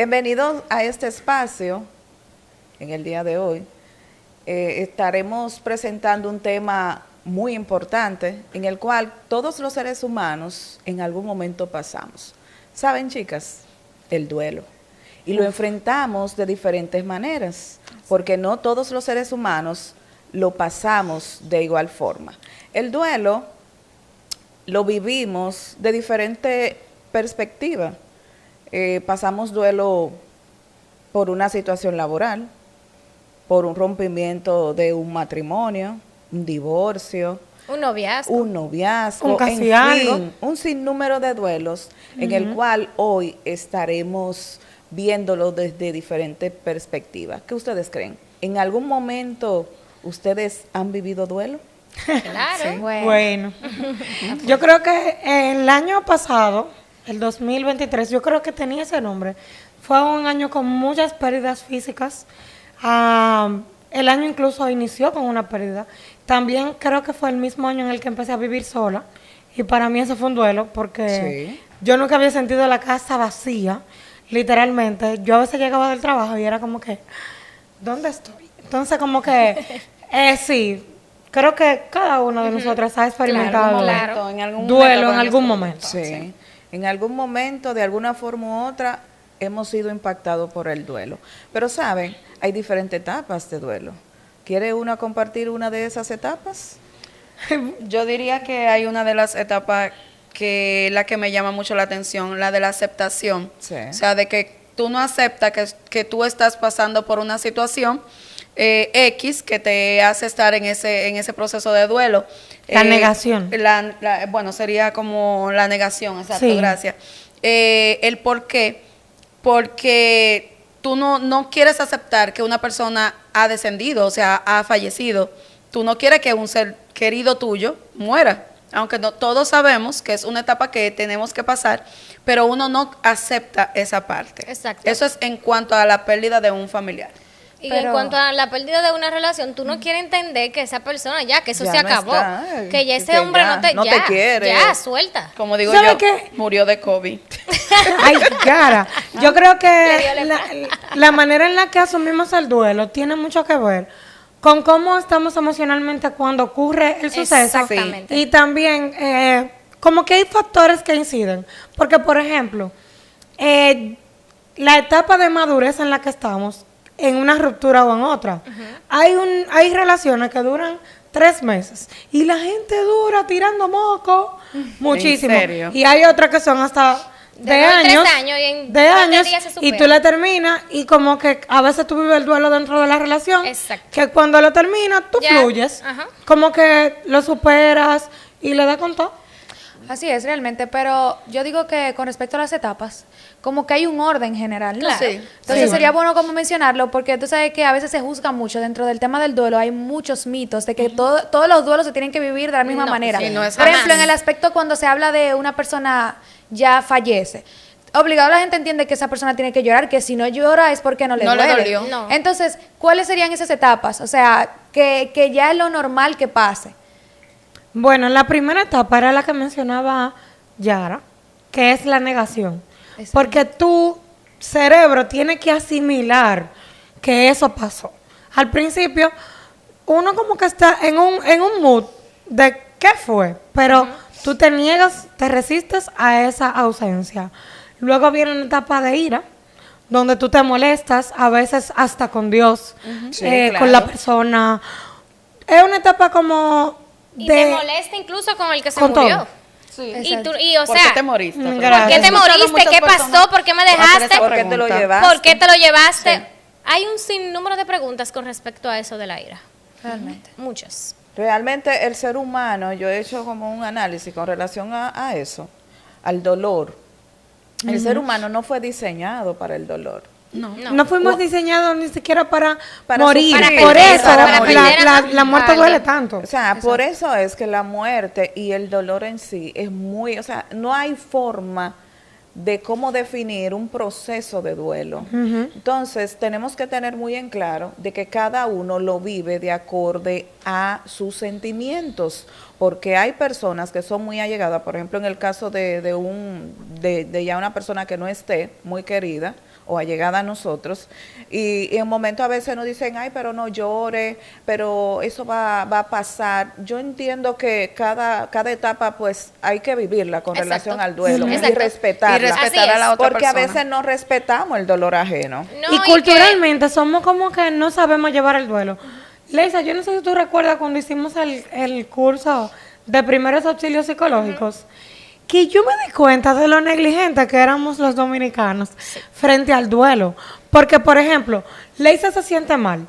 Bienvenidos a este espacio. En el día de hoy estaremos presentando un tema muy importante en el cual todos los seres humanos en algún momento pasamos. ¿Saben, chicas? El duelo. Y lo enfrentamos de diferentes maneras, porque no todos los seres humanos lo pasamos de igual forma. El duelo lo vivimos de diferente perspectiva. Pasamos duelo por una situación laboral, por un rompimiento de un matrimonio, un divorcio, un noviazgo, casi en algo. fin, un sinnúmero de duelos en el cual hoy estaremos viéndolo desde diferentes perspectivas. ¿Qué ustedes creen? ¿En algún momento ustedes han vivido duelo? Claro. Sí. Bueno, yo creo que el año pasado, el 2023, yo creo que tenía ese nombre. Fue un año con muchas pérdidas físicas. El año incluso inició con una pérdida. También creo que fue el mismo año en el que empecé a vivir sola. Y para mí eso fue un duelo porque yo nunca había sentido la casa vacía, literalmente. Yo a veces llegaba del trabajo y era como que, ¿dónde estoy? Entonces como que, sí, creo que cada uno de nosotros ha experimentado duelo en algún momento. Sí. En algún momento, de alguna forma u otra, hemos sido impactados por el duelo. Pero, ¿saben? Hay diferentes etapas de duelo. ¿Quiere una compartir una de esas etapas? Yo diría que hay una de las etapas que la que me llama mucho la atención, la de la aceptación. Sí. O sea, de que tú no aceptas que tú estás pasando por una situación X que te hace estar en ese proceso de duelo. La negación. Bueno, sería como la negación, exacto, Sí. gracias. El por qué, porque tú no quieres aceptar que una persona ha descendido, o sea, ha fallecido. Tú no quieres que un ser querido tuyo muera, aunque no, todos sabemos que es una etapa que tenemos que pasar, pero uno no acepta esa parte. Exacto. Eso es en cuanto a la pérdida de un familiar. Y Pero- en cuanto a la pérdida de una relación, tú no quieres entender que esa persona ya, que eso Ya se no acabó, está, que ya ese que hombre ya no te quiere. ya, suelta. Como digo ¿Sabe yo, qué? murió de COVID. Ay, cara. Yo creo Le que dio la manera en la que asumimos el duelo tiene mucho que ver con cómo estamos emocionalmente cuando ocurre el suceso. Exactamente. Y también, como que hay factores que inciden. Porque, por ejemplo, la etapa de madurez en la que estamos, en una ruptura o en otra, hay relaciones que duran 3 meses y la gente dura tirando moco muchísimo. ¿En serio? Y hay otras que son hasta de De 3 años, años y en de 2 años, días se y supera. tú la terminas y como que a veces tú vives el duelo dentro de la relación, Exacto. que cuando lo terminas tú Ya, fluyes, ajá. como que lo superas y le das con todo. Así es, realmente, pero yo digo que con respecto a las etapas, como que hay un orden general, ¿no? Claro. Sí. Entonces Sí. sería bueno como mencionarlo, porque tú sabes que a veces se juzga mucho dentro del tema del duelo, hay muchos mitos de que todos los duelos se tienen que vivir de la misma No, manera. sí, no es Por ejemplo, jamás. en el aspecto cuando se habla de una persona ya fallece. Obligado la gente entiende que esa persona tiene que llorar, que si no llora es porque no le No le duele. dolió. No. Entonces, ¿cuáles serían esas etapas? O sea, que ya es lo normal que pase. Bueno, la primera etapa era la que mencionaba Yara, que es la negación. Exacto. Porque tu cerebro tiene que asimilar que eso pasó. Al principio, uno como que está en un mood de qué fue, pero tú te niegas, te resistes a esa ausencia. Luego viene una etapa de ira, donde tú te molestas, a veces hasta con Dios, Sí, con la claro. persona. Es una etapa como Y de... te molesta incluso con el que se con todo. murió. Sí. O ¿Por qué sea, te moriste? Mm, Pero- gracias. ¿por qué te He escuchado moriste? muchas ¿Qué personas pasó? ¿Por qué me hacer dejaste? esa ¿Por qué te lo pregunta. llevaste? ¿Por qué te lo llevaste? Sí. Hay un sinnúmero de preguntas con respecto a eso de la ira. Realmente. Muchas. Realmente el ser humano, yo he hecho como un análisis con relación a eso, al dolor. El ser humano no fue diseñado para el dolor. No fuimos diseñados ni siquiera para morir. sufrir, Por perder, eso para perder, la muerte vale. duele tanto. O sea, por eso es que la muerte y el dolor en sí es muy, o sea, no hay forma de cómo definir un proceso de duelo. Entonces, tenemos que tener muy en claro de que cada uno lo vive de acorde a sus sentimientos, porque hay personas que son muy allegadas, por ejemplo, en el caso de ya una persona que no esté muy querida, o allegada a nosotros, y en momentos a veces nos dicen, ay, pero no llore, pero eso va a pasar. Yo entiendo que cada etapa pues hay que vivirla con Exacto. relación al duelo y Exacto. respetarla. Y respetar Así a la es. otra Porque a persona. veces no respetamos el dolor ajeno. No, y que- culturalmente somos como que no sabemos llevar el duelo. Leisa, yo no sé si tú recuerdas cuando hicimos el curso de primeros auxilios psicológicos, que yo me di cuenta de lo negligentes que éramos los dominicanos frente al duelo. Porque, por ejemplo, Leisa se siente mal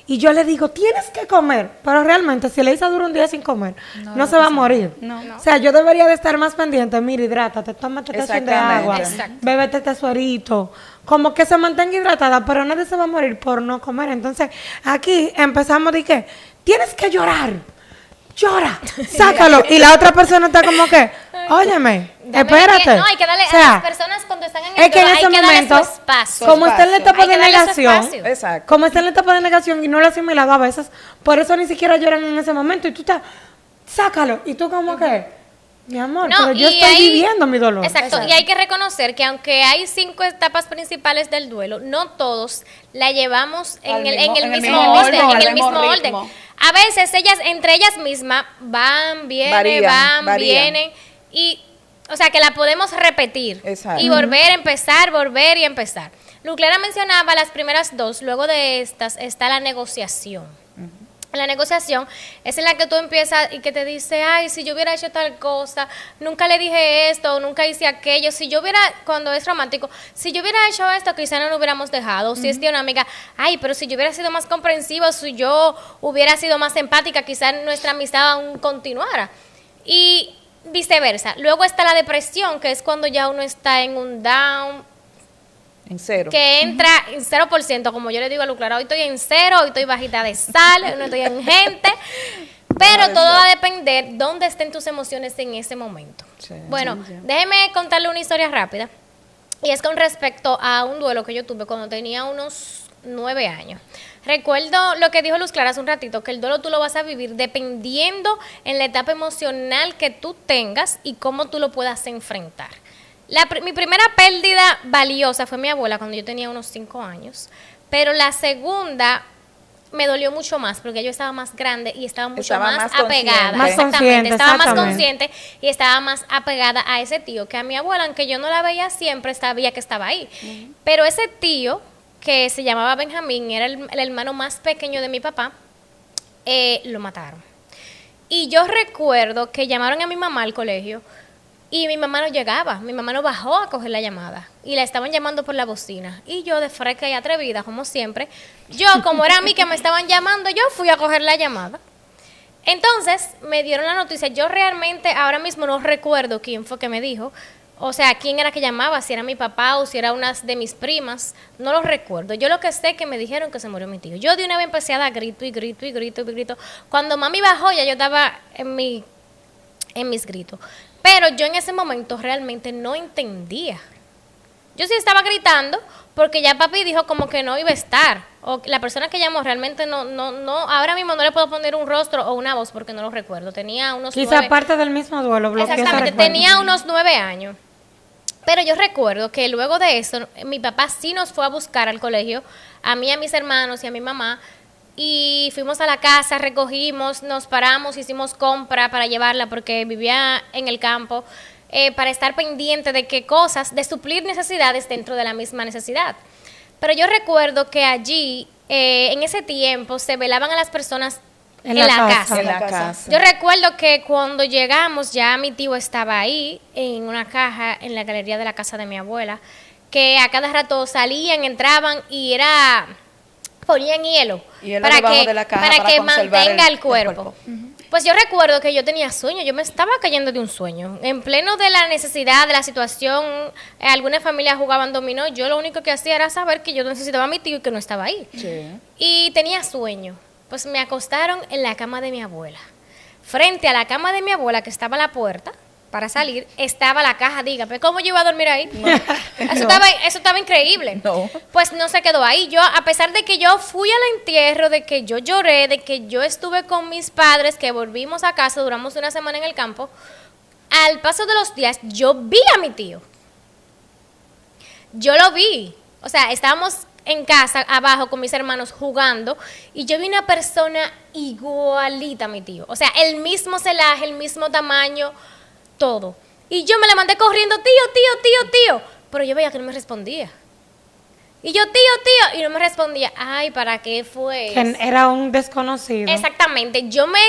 y yo le digo, tienes que comer, pero realmente si Leisa dura un día sin comer, no se va a morir. No. O sea, yo debería de estar más pendiente, mira, hidrátate, tómate esta taza de agua, Exacto. bébete este suerito, como que se mantenga hidratada, pero nadie se va a morir por no comer. Entonces, aquí empezamos de que tienes que llorar, llora, sácalo, y la otra persona está como que, óyeme, Dame espérate. que- no, hay que darle O sea, a las personas cuando están en el es que en duelo, ese hay que darle momento, su espacio. como está en la etapa Hay de que darle su negación, espacio. Exacto. como está en la etapa de negación y no lo ha asimilado a veces, por eso ni siquiera lloran en ese momento, y tú estás, sácalo, y tú como que, mi amor, No, pero yo y estoy hay- viviendo mi dolor. Exacto, y hay que reconocer que aunque hay 5 etapas principales del duelo, no todos la llevamos en el mismo orden, orden, en el al mismo mismo orden. ritmo. A veces ellas, entre ellas mismas, van, vienen, Varían. vienen, y, o sea, que la podemos repetir. Exacto. Y volver a empezar, volver y empezar. Luclera mencionaba las primeras 2, luego de estas está la negociación. La negociación es en la que tú empiezas y que te dice, ay, si yo hubiera hecho tal cosa, nunca le dije esto, nunca hice aquello, si yo hubiera, cuando es romántico, si yo hubiera hecho esto, quizá no lo hubiéramos dejado, si es de una amiga, ay, pero si yo hubiera sido más comprensiva, si yo hubiera sido más empática, quizá nuestra amistad aún continuara. Y viceversa. Luego está la depresión, que es cuando ya uno está en un down, En cero. que entra en 0%, como yo le digo a Luclara, hoy estoy en 0, hoy estoy bajita de sal, hoy no estoy en gente, pero todo va a depender dónde estén tus emociones en ese momento. Sí, Bueno, déjeme contarle una historia rápida, y es con respecto a un duelo que yo tuve cuando tenía unos 9 años. Recuerdo lo que dijo Luz Clara hace un ratito, que el duelo tú lo vas a vivir dependiendo en la etapa emocional que tú tengas y cómo tú lo puedas enfrentar. Mi primera pérdida valiosa fue mi abuela cuando yo tenía unos 5 años, pero la segunda me dolió mucho más porque yo estaba más grande y estaba mucho Estaba más más consciente. apegada. Más Exactamente, consciente, estaba más exactamente. consciente y estaba más apegada a ese tío que a mi abuela, aunque yo no la veía siempre, sabía que estaba ahí. Pero ese tío, que se llamaba Benjamín, era el hermano más pequeño de mi papá, lo mataron. Y yo recuerdo que llamaron a mi mamá al colegio y mi mamá no llegaba, mi mamá no bajó a coger la llamada y la estaban llamando por la bocina. Y yo, de fresca y atrevida, como siempre, yo, como era a mí que me estaban llamando, yo fui a coger la llamada. Entonces, me dieron la noticia. Yo realmente ahora mismo no recuerdo quién fue que me dijo, o sea, quién era que llamaba, si era mi papá o si era una de mis primas, no lo recuerdo. Yo lo que sé es que me dijeron que se murió mi tío. Yo de una vez empecé a dar grito y grito y grito y grito. Cuando mami bajó, ya yo estaba en mis gritos. Pero yo en ese momento realmente no entendía. Yo sí estaba gritando porque ya papi dijo como que no iba a estar. O la persona que llamó realmente no, ahora mismo no le puedo poner un rostro o una voz porque no lo recuerdo. Tenía unos Quizá 9. parte del mismo duelo, bloquea ese Exactamente, recuerdo. tenía unos 9 años. Pero yo recuerdo que luego de eso, mi papá sí nos fue a buscar al colegio, a mí, a mis hermanos y a mi mamá, y fuimos a la casa, recogimos, nos paramos, hicimos compra para llevarla porque vivía en el campo, para estar pendiente de qué cosas, de suplir necesidades dentro de la misma necesidad. Pero yo recuerdo que allí, en ese tiempo, se velaban a las personas en la casa. En la casa. Yo recuerdo que cuando llegamos ya mi tío estaba ahí en una caja en la galería de la casa de mi abuela, que a cada rato salían, entraban y ponían hielo, Hielo debajo de la caja para para que conservar mantenga el el cuerpo. Pues yo recuerdo que yo tenía sueño, yo me estaba cayendo de un sueño, en pleno de la necesidad, de la situación, algunas familias jugaban dominó, yo lo único que hacía era saber que yo necesitaba a mi tío y que no estaba ahí. Sí. Y tenía sueño. Pues me acostaron en la cama de mi abuela. Frente a la cama de mi abuela, que estaba a la puerta para salir, estaba la caja. Dígame, ¿cómo yo iba a dormir ahí? Eso estaba increíble. No. Pues no se quedó ahí. Yo, a pesar de que yo fui al entierro, de que yo lloré, de que yo estuve con mis padres, que volvimos a casa, duramos una semana en el campo, al paso de los días, yo vi a mi tío. Yo lo vi. O sea, estábamos en casa, abajo, con mis hermanos, jugando, y yo vi una persona igualita a mi tío. O sea, el mismo celaje, el mismo tamaño, todo. Y yo me le mandé corriendo, tío. Pero yo veía que no me respondía. Y yo, tío, y no me respondía. Ay, ¿para qué fue? Que era un desconocido. Exactamente. Yo me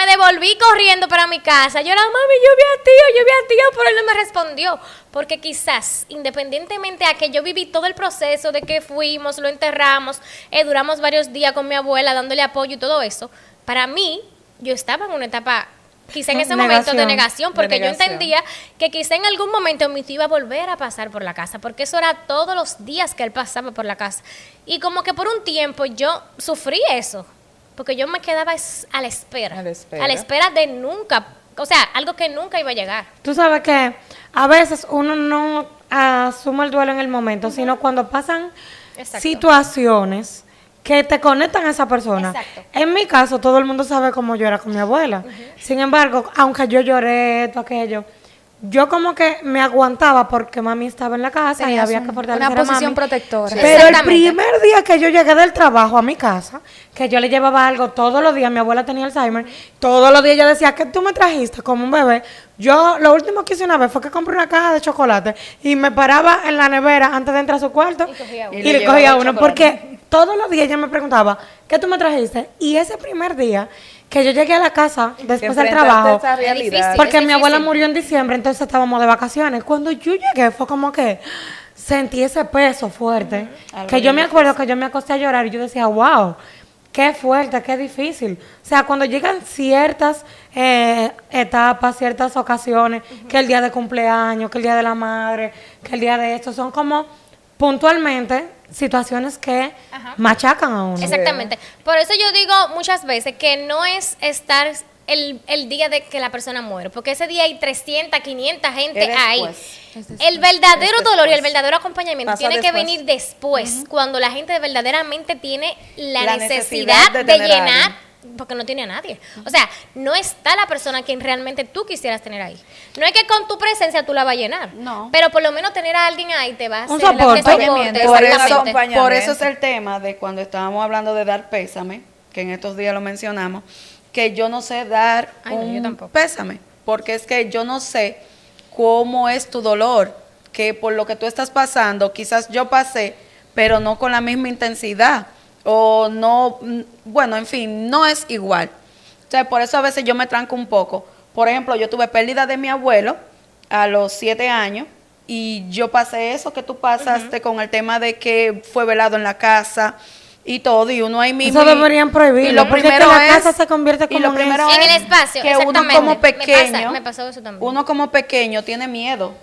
devolví corriendo para mi casa. Yo era, mami, yo vi a tío, pero él no me respondió. Porque quizás, independientemente a que yo viví todo el proceso de que fuimos, lo enterramos, duramos varios días con mi abuela dándole apoyo y todo eso, para mí, yo estaba en una etapa, quizá en ese momento de negación, porque yo entendía que quizá en algún momento mi tío iba a volver a pasar por la casa, porque eso era todos los días que él pasaba por la casa. Y como que por un tiempo yo sufrí eso, porque yo me quedaba a la espera de nunca, o sea, algo que nunca iba a llegar. Tú sabes que a veces uno no asume el duelo en el momento, sino cuando pasan situaciones que te conectan a esa persona. Exacto. En mi caso, todo el mundo sabe cómo yo era con mi abuela. Sin embargo, aunque yo lloré, todo aquello, yo como que me aguantaba porque mami estaba en la casa y había que fortalecer una a posición mami. protectora. Pero el primer día que yo llegué del trabajo a mi casa, que yo le llevaba algo todos los días, mi abuela tenía Alzheimer, todos los días ella decía, ¿qué tú me trajiste? Como un bebé. Yo lo último que hice una vez fue que compré una caja de chocolate y me paraba en la nevera antes de entrar a su cuarto y le cogía uno, porque todos los días ella me preguntaba, ¿qué tú me trajiste? Y ese primer día que yo llegué a la casa después del trabajo, porque mi abuela murió en diciembre, entonces estábamos de vacaciones. Cuando yo llegué fue como que sentí ese peso fuerte, que yo me acuerdo que yo me acosté a llorar y yo decía, wow, qué fuerte, qué difícil. O sea, cuando llegan ciertas etapas, ciertas ocasiones, que el día de cumpleaños, que el día de la madre, que el día de esto, son como puntualmente situaciones que machacan a uno. Exactamente. Por eso yo digo muchas veces que no es estar el día de que la persona muere, porque ese día hay 300, 500 gente ahí. El verdadero dolor y el verdadero acompañamiento tiene que venir después, cuando la gente verdaderamente tiene la necesidad de llenar, porque no tiene a nadie. O sea, no está la persona quien realmente tú quisieras tener ahí. No es que con tu presencia tú la vas a llenar, pero por lo menos tener a alguien ahí te va a hacer un soporte. Por eso es el tema de cuando estábamos hablando de dar pésame, que en estos días lo mencionamos, que yo no sé dar un pésame, porque es que yo no sé cómo es tu dolor, que por lo que tú estás pasando, quizás yo pasé, pero no con la misma intensidad, o no, bueno, en fin, no es igual. O sea, por eso a veces yo me tranco un poco. Por ejemplo, yo tuve pérdida de mi abuelo a los 7 años, y yo pasé eso que tú pasaste con el tema de que fue velado en la casa y todo, y uno ahí mismo. Eso deberían prohibirlo, y lo porque primero es que la es, casa se convierte como y lo primero en es el espacio, que uno exactamente. como pequeño, me pasó eso también. uno como pequeño tiene miedo,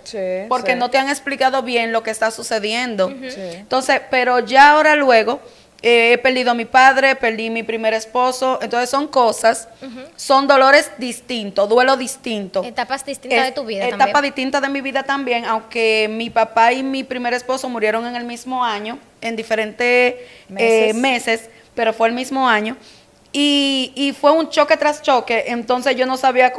porque no te han explicado bien lo que está sucediendo. Entonces, pero ya ahora luego he perdido a mi padre, perdí mi primer esposo, entonces son cosas, son dolores distintos, duelo distinto. Etapas distintas de tu vida Etapas también. distintas de mi vida también, aunque mi papá y mi primer esposo murieron en el mismo año, en diferentes meses, pero fue el mismo año. Y fue un choque tras choque, entonces yo no sabía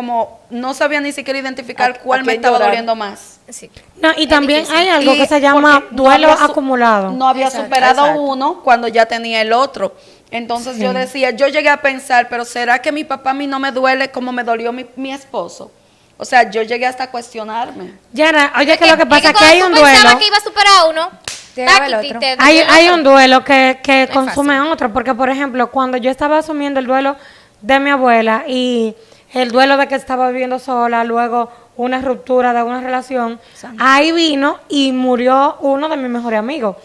ni siquiera identificar cuál me estaba doliendo más. Sí. No, y también difícil. hay algo que se llama duelo acumulado. No había superado uno cuando ya tenía el otro. Entonces yo decía, yo llegué a pensar, pero ¿será que mi papá a mí no me duele como me dolió mi esposo? O sea, yo llegué hasta a cuestionarme. Yana, oye, que lo que pasa es que cuando hay un tú pensabas duelo. que iba a superar uno, Llegaba el otro. Hay un duelo que es consume fácil. otro, porque por ejemplo, cuando yo estaba asumiendo el duelo de mi abuela y el duelo de que estaba viviendo sola, luego una ruptura de una relación, ahí vino y murió uno de mis mejores amigos,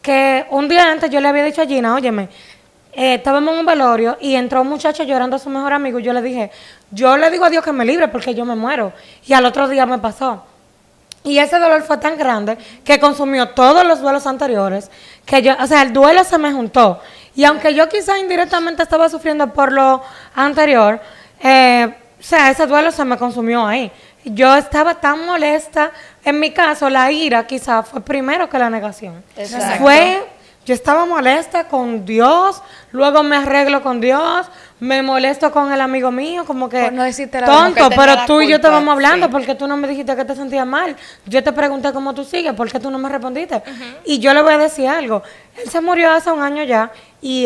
que un día antes yo le había dicho a Gina, óyeme, estábamos en un velorio y entró un muchacho llorando a su mejor amigo y yo le dije, yo le digo a Dios que me libre porque yo me muero, y al otro día me pasó. Y ese dolor fue tan grande que consumió todos los duelos anteriores, que yo, o sea, el duelo se me juntó. Y aunque yo quizá indirectamente estaba sufriendo por lo anterior, o sea, ese duelo se me consumió ahí. Yo estaba tan molesta. En mi caso, la ira quizá fue primero que la negación. Exacto. Fue Yo estaba molesta con Dios, luego me arreglo con Dios, me molesto con el amigo mío, como que Por no decirte la tonto, verdad. Que pero tenía tú la y yo te culpa, vamos hablando sí. porque tú no me dijiste que te sentías mal. Yo te pregunté cómo tú sigues, ¿por qué tú no me respondiste? Y yo le voy a decir algo. Él se murió hace un año ya y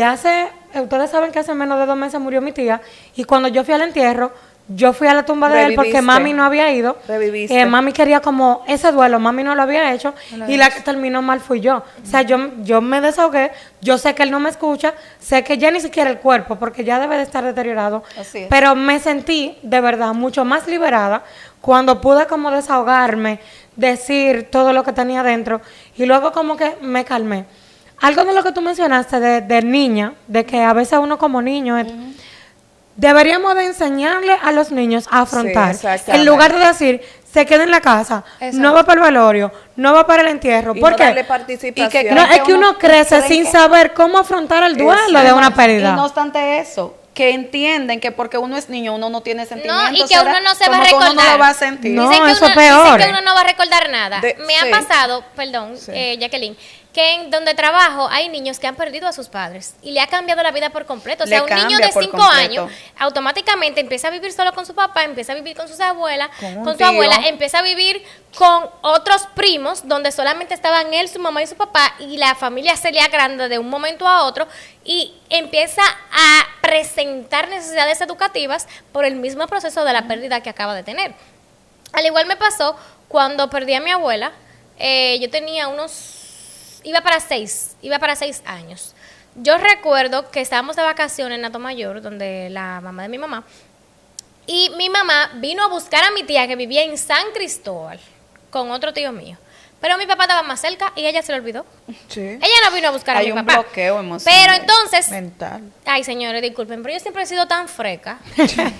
ustedes saben que hace menos de 2 meses murió mi tía y cuando yo fui al entierro, yo fui a la tumba de él porque Reviviste. mami no había ido. Reviviste. Mami quería como ese duelo, mami no lo había hecho y la que terminó mal fui yo. O sea, yo me desahogué, yo sé que él no me escucha, sé que ya ni siquiera el cuerpo, porque ya debe de estar deteriorado. Así es. Pero me sentí de verdad mucho más liberada cuando pude como desahogarme, decir todo lo que tenía dentro y luego como que me calmé. Algo de lo que tú mencionaste de niña, de que a veces uno como niño... Deberíamos de enseñarle a los niños a afrontar. Sí, exactamente. En lugar de decir, se queda en la casa, Exacto. no va para el velorio, no va para el entierro. Y ¿Por no qué? darle participación. Y que No, creen es que uno crece creen sin que- saber cómo afrontar el duelo de una pérdida. Y no obstante eso, que entienden que porque uno es niño uno no tiene sentimientos. No, y que uno no se va a como que recordar. uno no lo va a sentir. No, Dicen que eso uno, es peor. dicen que uno no va a recordar nada. Me Sí. ha pasado, perdón, Jacqueline, que en donde trabajo hay niños que han perdido a sus padres y le ha cambiado la vida por completo. O sea, Le un niño cambia de por 5 completo. años automáticamente empieza a vivir solo con su papá, empieza a vivir con sus abuelas, Con un con su tío. abuela, empieza a vivir con otros primos donde solamente estaban él, su mamá y su papá y la familia se le agranda de un momento a otro y empieza a presentar necesidades educativas por el mismo proceso de la pérdida que acaba de tener. Al igual me pasó cuando perdí a mi abuela. Yo tenía iba para 6 años. Yo recuerdo que estábamos de vacaciones en Atomayor, donde la mamá de mi mamá, y mi mamá vino a buscar a mi tía que vivía en San Cristóbal con otro tío mío. Pero mi papá estaba más cerca y ella se lo olvidó. Sí. Ella no vino a buscar a Hay mi un papá. bloqueo emocional. Pero entonces, Mental. ay señores, disculpen, pero yo siempre he sido tan freca.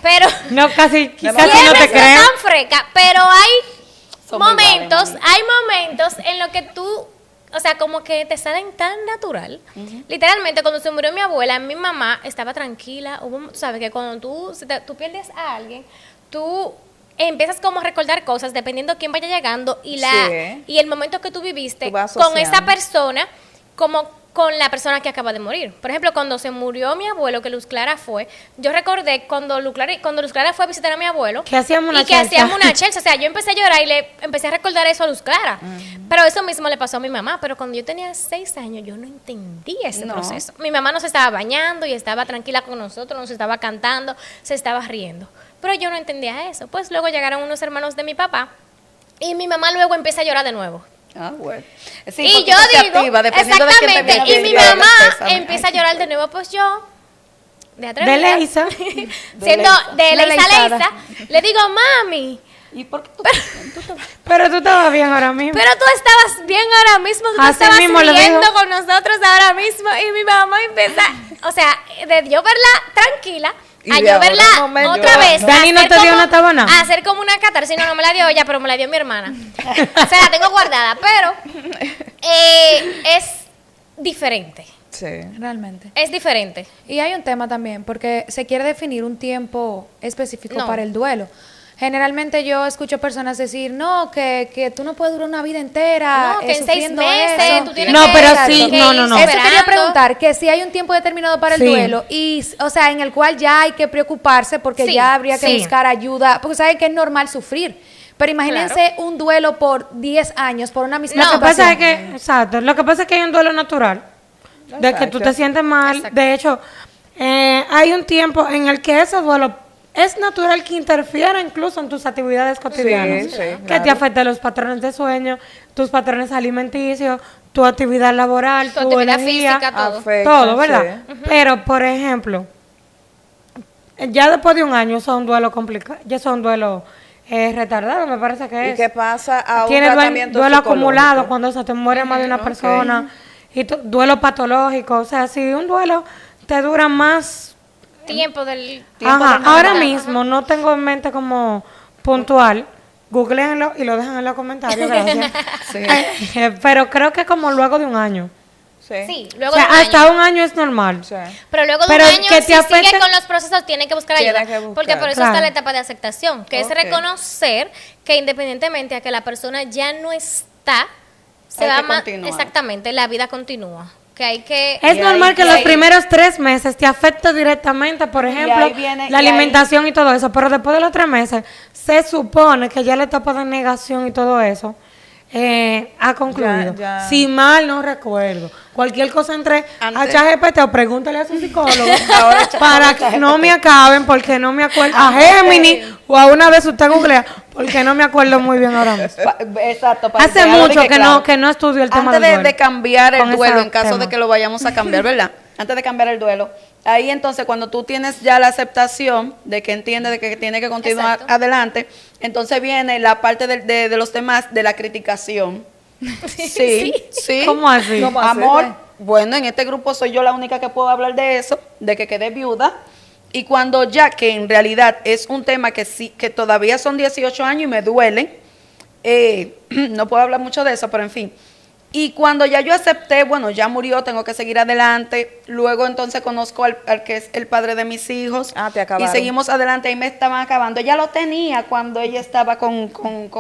Pero No, casi no siempre te he sido creo. tan freca, pero Somos iguales, mami. hay momentos en los que tú, o sea, como que te salen tan natural. Literalmente, cuando se murió mi abuela, mi mamá estaba tranquila. Tú sabes que cuando tú pierdes a alguien, tú empiezas como a recordar cosas dependiendo de quién vaya llegando y Sí. y el momento que tú viviste Tú vas con asociando. esa persona como con la persona que acaba de morir. Por ejemplo, cuando se murió mi abuelo, que Luz Clara fue, yo recordé cuando Luz Clara fue a visitar a mi abuelo Que hacíamos una y que chelcha. hacíamos una chelcha. O sea, yo empecé a llorar y le empecé a recordar eso a Luz Clara. Pero eso mismo le pasó a mi mamá. Pero cuando yo tenía 6 años, yo no entendía ese No. proceso. Mi mamá no se estaba bañando y estaba tranquila con nosotros, nos estaba cantando, se estaba riendo. Pero yo no entendía eso. Pues luego llegaron unos hermanos de mi papá y mi mamá luego empieza a llorar de nuevo. Ah, bueno. Sí, Y porque yo eso se digo, activa, dependiendo de quién te exactamente, viene y mi viendo, mamá pésame. empieza a llorar de nuevo, pues yo, de atrevida, De Leisa. siendo de Leisa Leisada. Leisa, le digo, mami, ¿Y por qué tú? Pero tú estabas bien ahora mismo. pero tú estabas bien ahora mismo, tú Así estabas mismo le riendo dijo. con nosotros ahora mismo, y mi mamá empieza, o sea, de yo verla tranquila, Y a de yo ahora verla no me otra llora. vez. Dani, ¿no hacer te dio como- una tabana? a hacer como una catarsis, no me la dio ella, pero me la dio mi hermana. O sea, la tengo guardada, pero es diferente. Sí. Realmente. Es diferente. Y hay un tema también, porque se quiere definir un tiempo específico No. para el duelo. Generalmente yo escucho personas decir, no, que tú no puedes durar una vida entera No, que en 6 sufriendo meses eso. tú tienes No, que... pero Exacto. sí, que no, ir no, no. Eso quería superando. preguntar, que si hay un tiempo determinado para el Sí. duelo y, o sea, en el cual ya hay que preocuparse porque Sí, ya habría que sí. buscar ayuda, porque saben que es normal sufrir. Pero imagínense un duelo por 10 años, por una misma Lo que situación. pasa es que, exacto, lo que pasa es que hay un duelo natural, de que tú te sientes mal. Exacto. De hecho, hay un tiempo en el que ese duelo es natural que interfiera incluso en tus actividades cotidianas. sí, Que claro. te afecte los patrones de sueño, tus patrones alimenticios, tu actividad laboral, Tu tu actividad energía, física, todo. Afecta, todo, ¿verdad? sí. Pero, por ejemplo, ya después de un año, eso es un duelo complicado, ya eso es un duelo retardado, me parece que ¿Y es. qué pasa a un Tiene tratamiento duelo psicológico? acumulado cuando se te muere más de una persona. Y duelo patológico. O sea, si un duelo te dura más. Tiempo del... Tiempo Ajá, de ahora normal. mismo no tengo en mente como puntual. Googleenlo y lo dejan en los comentarios, gracias. Pero creo que como luego de un año. Sí, O luego sea, de un año. hasta un año es normal. Sí. Pero luego de Pero un año, que te si sigue afecte- con los procesos, tiene que buscar Tiene ayuda. que buscar. Porque por eso Claro. está la etapa de aceptación, que Ok. es reconocer que independientemente a que la persona ya no está, se Hay va que más... continuar. Exactamente, la vida continúa. que hay que... Es Y normal ahí- que y los ahí- primeros 3 meses te afecte directamente, por ejemplo, ahí viene- la y ahí- alimentación y todo eso, pero después de los 3 meses se supone que ya la etapa de negación y todo eso ha concluido. Ya. Si mal no recuerdo. Cualquier cosa entre a Antes- ChatGPT o pregúntale a su psicólogo Ahora para que no me acaben, porque no me acuerdo. A Gemini o a una vez usted googlea, porque no me acuerdo muy bien ahora mismo. Exacto. para Hace dejarlo de mucho que claro. no estudio el tema Antes del de duelo. cambiar Con el duelo, ese en caso tema. de que lo vayamos a cambiar, ¿verdad? Antes de cambiar el duelo, ahí entonces cuando tú tienes ya la aceptación de que entiende de que tiene que continuar Exacto. adelante, entonces viene la parte de los demás de la criticación. Sí, sí. ¿Cómo así? ¿Cómo así? Amor, bueno, en este grupo soy yo la única que puedo hablar de eso, de que quedé viuda. Y cuando ya que en realidad es un tema que sí, que todavía son 18 años y me duele, no puedo hablar mucho de eso, pero en fin. Y cuando ya yo acepté, bueno, ya murió, tengo que seguir adelante. Luego entonces conozco al que es el padre de mis hijos. Ah, te acabaron. Y seguimos adelante y me estaban acabando. Ella lo tenía cuando ella estaba con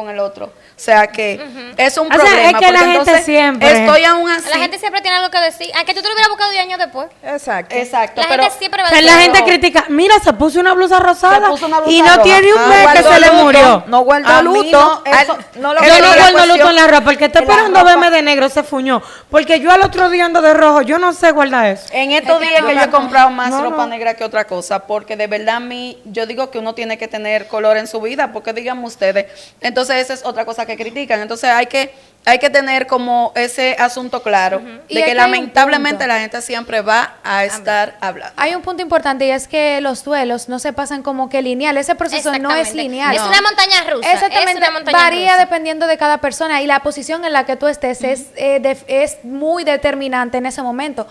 el otro. O sea que es un O sea, problema. es que la porque gente entonces siempre- estoy aún así. La gente siempre tiene algo que decir. Aunque tú te lo hubieras buscado 10 años después. Exacto. Exacto. La pero gente siempre va O a sea, decir la gente algo. critica, mira, se puso una blusa rosada Se puso una blusa y no roja. tiene un Ah, mes que guardó se le luto. murió. No guardo A mí luto. no, eso- No lo Yo Eso no es la guardo luto cuestión. en la ropa, el que está En la esperando ropa. verme de negro se fuñó. Porque yo al otro día ando de rojo, yo no sé guardar eso. En estos Es que días no, que yo he no. comprado más No, ropa no. negra que otra cosa, porque de verdad a mí, yo digo que uno tiene que tener color en su vida, porque digan ustedes, entonces esa es otra cosa que critican. Entonces hay que tener como ese asunto claro, Y de es que que hay un lamentablemente punto. la gente siempre va a estar hablando. Hay un punto importante y es que los duelos no se pasan como que lineal. Ese proceso no es Exactamente. lineal. Es una montaña rusa. Exactamente, Es una montaña varía rusa. dependiendo de cada persona y la posición en la que tú estés es muy determinante en ese momento.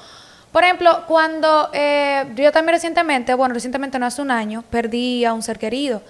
Por ejemplo, cuando yo también recientemente no hace un año, perdí a un ser querido.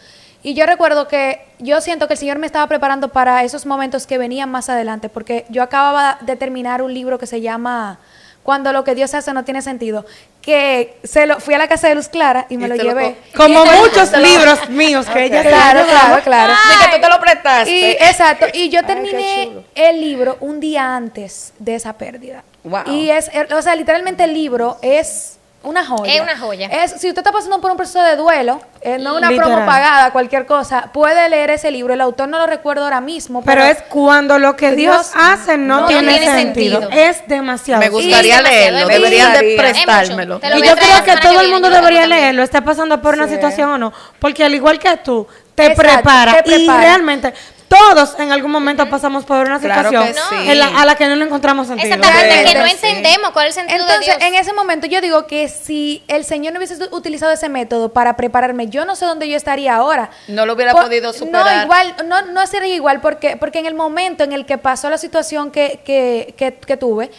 Y yo recuerdo que yo siento que el Señor me estaba preparando para esos momentos que venían más adelante, porque yo acababa de terminar un libro que se llama Cuando lo que Dios hace no tiene sentido, que fui a la casa de Luz Clara y me Y lo te lo llevé. Como Y- muchos libros míos que ella se Claro, ha llevado. claro. De que tú te lo prestaste. Y, exacto, y yo qué terminé chulo. el libro un día antes de esa pérdida. Wow. Y o sea, literalmente el libro es una joya. Es una joya. Si usted está pasando por un proceso de duelo, no una Literal. promo pagada, cualquier cosa, puede leer ese libro. El autor no lo recuerdo ahora mismo, Pero es cuando lo que Dios Dios hace no, no tiene tiene sentido. sentido. Es demasiado. Me gustaría es demasiado, leerlo, es deberían de mucho. prestármelo. Te lo Y voy a yo traer creo la que semana todo el viene, mundo yo lo debería tengo también. leerlo, esté pasando por una Sí. situación o no, porque al igual que tú, te Exacto, prepara. te Y prepara. realmente todos en algún momento pasamos por una Claro situación que sí. a la que no le encontramos sentido. Exactamente, que no Sí. entendemos cuál es el sentido Entonces, de Dios. en ese momento yo digo que si el Señor no hubiese utilizado ese método para prepararme, yo no sé dónde yo estaría ahora. No lo hubiera podido superar. No, igual, no sería igual, porque en el momento en el que pasó la situación que tuve,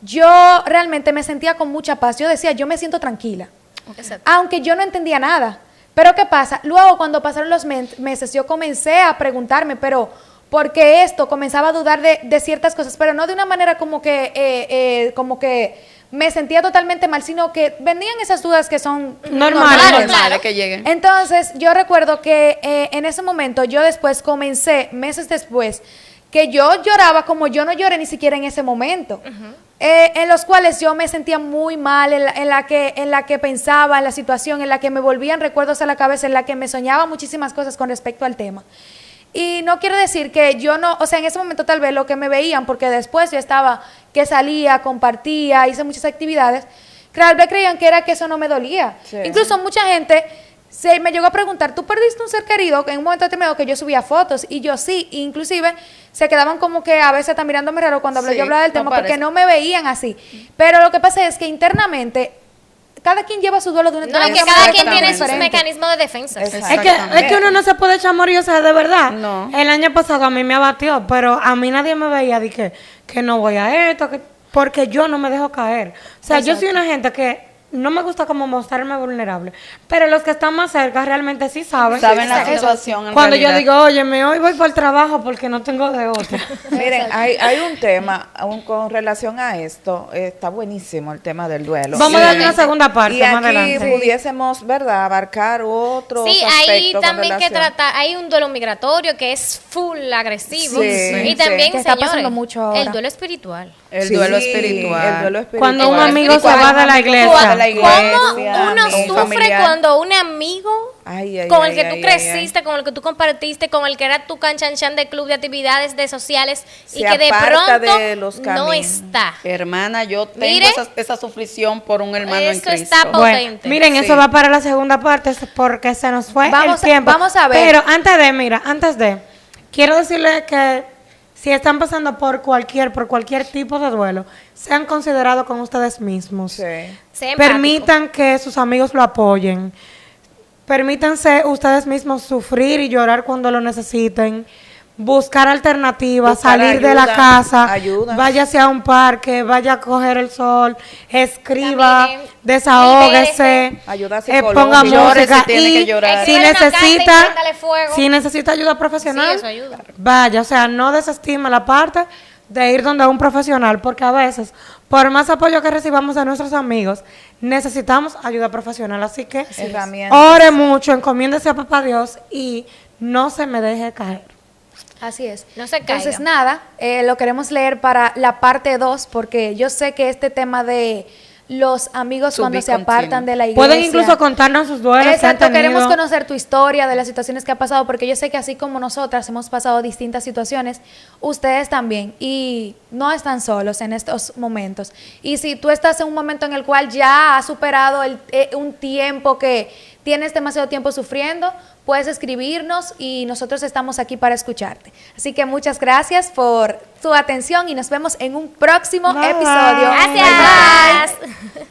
yo realmente me sentía con mucha paz. Yo decía, yo me siento tranquila. Exacto. Aunque yo no entendía nada. Pero ¿qué pasa? Luego, cuando pasaron los meses, yo comencé a preguntarme, pero ¿por qué esto? Comenzaba a dudar de ciertas cosas, pero no de una manera como que me sentía totalmente mal, sino que venían esas dudas que son Normales. Claro, Normales claro. que lleguen. Entonces, yo recuerdo que en ese momento, yo después comencé, meses después, que yo lloraba como yo no lloré ni siquiera en ese momento. En los cuales yo me sentía muy mal, en la que pensaba, en la situación, en la que me volvían recuerdos a la cabeza, en la que me soñaba muchísimas cosas con respecto al tema. Y no quiero decir que yo no, o sea, en ese momento tal vez lo que me veían, porque después yo estaba, que salía, compartía, hice muchas actividades, tal vez creían que era que eso no me dolía. Sí. Incluso mucha gente me llegó a preguntar, ¿tú perdiste un ser querido? En un momento determinado que yo subía fotos, y yo sí, inclusive se quedaban como que a veces están mirándome raro cuando Sí, yo hablaba del no tema, parece. porque no me veían así. Pero lo que pasa es que internamente, cada quien lleva su duelo de una No, y una que manera cada quien tiene sus diferente. mecanismos de defensa. Exacto. Es que uno no se puede echar a morir, o sea, de verdad. No. El año pasado a mí me abatió, pero a mí nadie me veía de que no voy a esto, porque yo no me dejo caer. O sea, yo soy una gente que no me gusta como mostrarme vulnerable, pero los que están más cerca realmente sí saben. Saben la Exacto. situación en Cuando yo realidad. digo, óyeme, hoy voy por el trabajo porque no tengo de otra. Miren, hay un tema aún con relación a esto, está buenísimo el tema del duelo. Vamos a darle una segunda parte Y más aquí adelante. pudiésemos, ¿verdad?, abarcar otros Sí, aspectos hay con también que relación. tratar, hay un duelo migratorio que es full agresivo Sí, y sí. también, Que está señores, pasando mucho ahora. el duelo espiritual. El Sí, duelo espiritual. El duelo espiritual. Cuando un amigo se Espiritual, va de la un amigo iglesia. se va de la ¿Cómo iglesia, uno un sufre familiar. cuando un amigo Ay, ay, con ay, el que ay, tú ay, creciste, con el que tú compartiste, con el que era tu canchanchan de club de actividades de sociales y Se que de aparta pronto de los no caminos. está? Hermana, yo tengo Mire, esa sufrición por un hermano en eso Cristo. está potente. Bueno, miren, Sí. eso va para la segunda parte porque se nos fue Vamos el tiempo. vamos a ver. Pero antes de, quiero decirle que si están pasando por cualquier tipo de duelo, sean considerados con ustedes mismos. Sí. Sé empático. Permitan que sus amigos lo apoyen. Permítanse ustedes mismos sufrir y llorar cuando lo necesiten. Buscar alternativas, Buscar salir de la ayuda, casa, ayuda. váyase a un parque, vaya a coger el sol, escriba, Camine, desahógese, libérese. Ayuda ponga psicológica. Llore música si tiene que y llorar. Hay que si ir a una casa y necesita, préndale fuego. si necesita ayuda profesional, Sí, eso ayuda. vaya, o sea, no desestime la parte de ir donde un profesional, porque a veces, por más apoyo que recibamos de nuestros amigos, necesitamos ayuda profesional. Así que Herramientas. ore mucho, encomiéndese a papá Dios y no se me deje caer. Así es. No se Entonces, caiga. nada, lo queremos leer para la parte 2, porque yo sé que este tema de los amigos To cuando be se apartan continued. de la iglesia. Pueden incluso contarnos sus duelos que han Exacto, queremos tenido. conocer tu historia, de las situaciones que ha pasado, porque yo sé que así como nosotras hemos pasado distintas situaciones, ustedes también, y no están solos en estos momentos. Y si tú estás en un momento en el cual ya has superado un tiempo que tienes demasiado tiempo sufriendo, puedes escribirnos y nosotros estamos aquí para escucharte. Así que muchas gracias por tu atención y nos vemos en un próximo Bye, bye. episodio. Gracias.